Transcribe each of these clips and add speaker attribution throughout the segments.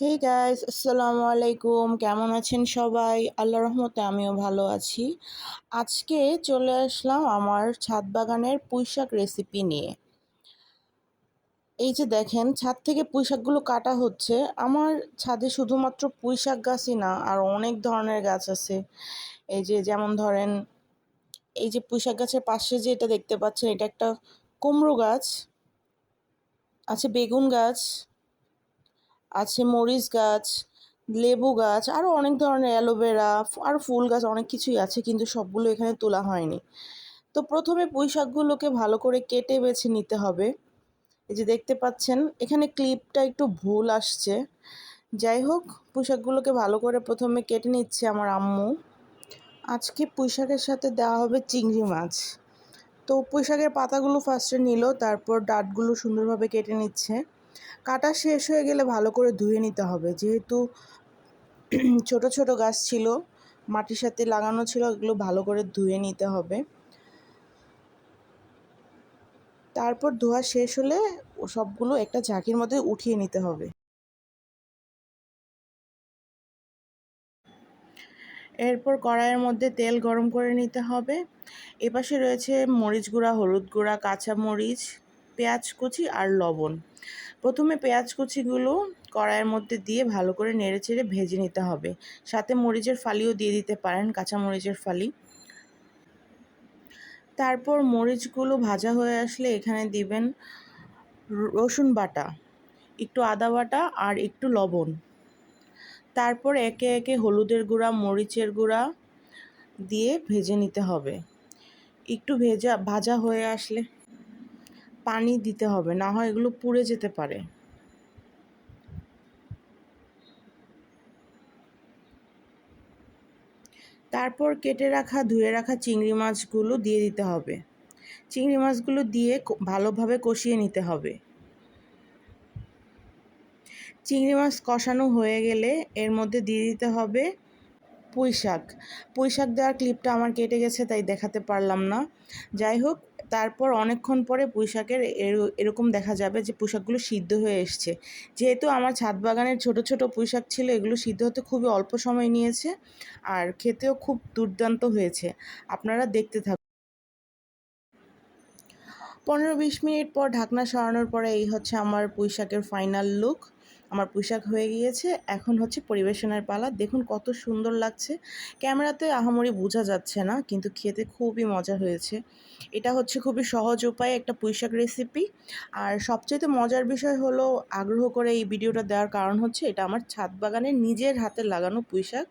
Speaker 1: Hey guys, আসসালামু আলাইকুম। কেমন আছেন সবাই? আল্লাহর রহমতে আমিও ভালো আছি। আজকে চলে আসলাম আমার ছাদ বাগানের পুঁইশাক রেসিপি নিয়ে। এই যে দেখেন, ছাদ থেকে পুঁইশাকগুলো কাটা হচ্ছে। আমার ছাদে শুধুমাত্র পুঁইশাক গাছই না, আর অনেক ধরনের গাছ আছে। এই যে যেমন ধরেন, এই যে পুঁইশাক গাছের পাশে যে এটা দেখতে পাচ্ছেন, এটা একটা কুমড়ো গাছ, আছে বেগুন গাছ, আছে মরিচ গাছ, লেবু গাছ, আরও অনেক ধরনের অ্যালোভেরা, আর ফুল গাছ, অনেক কিছুই আছে, কিন্তু সবগুলো এখানে তোলা হয়নি। তো প্রথমে পুঁই শাকগুলোকে ভালো করে কেটে বেছে নিতে হবে। এই যে দেখতে পাচ্ছেন, এখানে ক্লিপটা একটু ভুল আসছে। যাই হোক, পুঁই শাকগুলোকে ভালো করে প্রথমে কেটে নিচ্ছে আমার আম্মু। আজকে পুঁই শাকের সাথে দেওয়া হবে চিংড়ি মাছ। তো পুঁই শাকের পাতাগুলো ফার্স্টে নিল, তারপর ডাঁটগুলো সুন্দরভাবে কেটে নিচ্ছে। কাটা শেষ হয়ে গেলে ভালো করে ধুয়ে নিতে হবে, যেহেতু ছোট ছোট গাছ ছিল, মাটির সাথে লাগানো ছিল, এগুলো ভালো করে ধুয়ে নিতে হবে। তারপর ধোয়া শেষ হলে সবগুলো একটা ঝাঁকির মধ্যে উঠিয়ে নিতে হবে। এরপর কড়াইয়ের মধ্যে তেল গরম করে নিতে হবে। এপাশে রয়েছে মরিচ গুঁড়া, হলুদ গুঁড়া, কাঁচা মরিচ, পেঁয়াজ কুচি আর লবণ। প্রথমে পেঁয়াজ কুচিগুলো কড়াইয়ের মধ্যে দিয়ে ভালো করে নেড়েচেড়ে ভেজে নিতে হবে। সাথে মরিচের ফালিও দিয়ে দিতে পারেন, কাঁচা মরিচের ফালি। তারপর মরিচগুলো ভাজা হয়ে আসলে এখানে দিবেন রসুন বাটা, একটু আদা বাটা আর একটু লবণ। তারপর একে একে হলুদের গুঁড়া, মরিচের গুঁড়া দিয়ে ভেজে নিতে হবে। একটু ভাজা হয়ে আসলে পানি দিতে হবে, না হয় এগুলো পুড়ে যেতে পারে। তারপর কেটে রাখা, ধুয়ে রাখা চিংড়ি মাছগুলো দিয়ে দিতে হবে। চিংড়ি মাছগুলো দিয়ে ভালোভাবে কষিয়ে নিতে হবে। চিংড়ি মাছ কষানো হয়ে গেলে এর মধ্যে দিয়ে দিতে হবে পুঁই শাক। পুঁই শাক দেওয়ার ক্লিপটা আমার কেটে গেছে, তাই দেখাতে পারলাম না। যাই হোক, তারপর অনেকক্ষণ পরে পুঁই শাকের এরকম দেখা যাবে যে পুঁই শাকগুলো সিদ্ধ হয়ে এসছে। যেহেতু আমার ছাদ বাগানের ছোট ছোট পুঁই শাক ছিল, এগুলো সিদ্ধ হতে খুবই অল্প সময় নিয়েছে, আর খেতেও খুব দুর্দান্ত হয়েছে। আপনারা দেখতে থাকুন। 15-20 মিনিট পর ঢাকনা সরানোর পরে এই হচ্ছে আমার পুঁই শাকের ফাইনাল লুক। আমার পুঁই শাক হয়ে গিয়েছে, এখন হচ্ছে পরিবেশনের পালা। দেখুন কত সুন্দর লাগছে। ক্যামেরাতে আহামরি বোঝা যাচ্ছে না, কিন্তু খেতে খুবই মজা হয়েছে। এটা হচ্ছে খুবই সহজ উপায়ে একটা পুঁই শাক রেসিপি। আর সবচেয়ে মজার বিষয় হলো, আগ্রহ করে এই ভিডিওটা দেওয়ার কারণ হচ্ছে, এটা আমার ছাদ বাগানে নিজের হাতে লাগানো পুঁই শাক।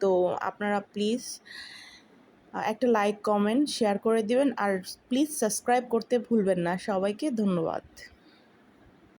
Speaker 1: তো আপনারা প্লিজ একটা লাইক, কমেন্ট, শেয়ার করে দিবেন, আর প্লিজ সাবস্ক্রাইব করতে ভুলবেন না। সবাইকে ধন্যবাদ।